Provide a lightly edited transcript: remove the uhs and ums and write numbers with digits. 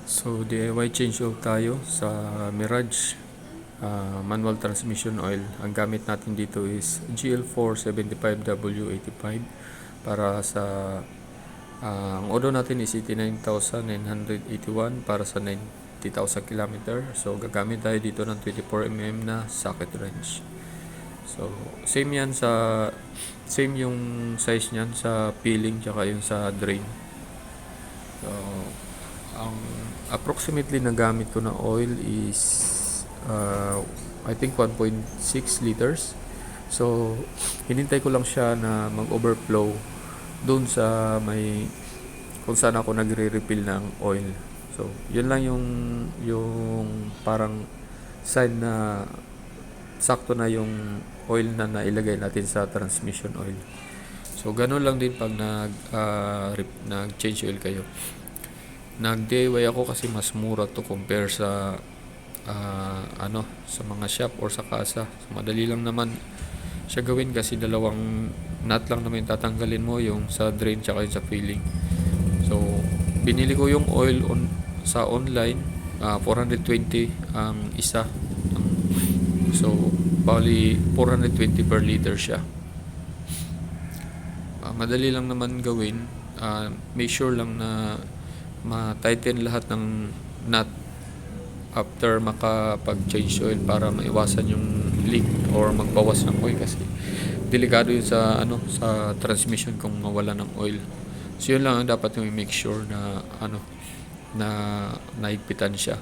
So DIY change oil tayo sa Mirage manual transmission oil. Ang gamit natin dito is GL475W85 para sa ang odo natin is 89,981 para sa 90,000 km. So gagamit tayo dito ng 24mm na socket wrench. So same yung size niyan sa peeling tsaka yung sa drain. So ang approximately na gamit ko na oil is I think 1.6 liters. So hinintay ko lang siya na mag-overflow doon sa may kung saan ako nagre-refill ng oil. So yun lang yung parang sign na sakto na yung oil na nailagay natin sa transmission oil. So ganun lang din pag nag-change oil kayo. Nag-DIY ako kasi mas mura to compare sa sa mga shop or sa kasa. So, madali lang naman siya gawin kasi dalawang nut lang naman tatanggalin mo, yung sa drain tsaka yung sa filling. So binili ko yung oil sa online, 420 ang isa. So bali 420 per liter siya. Madali lang naman gawin. Make sure lang na ma-tighten lahat ng nut after makapag-change oil para maiwasan yung leak or magbawas ng oil kasi delikado yun sa sa transmission kung mawala ng oil. So yun lang ang dapat yung make sure na na naigpitan siya.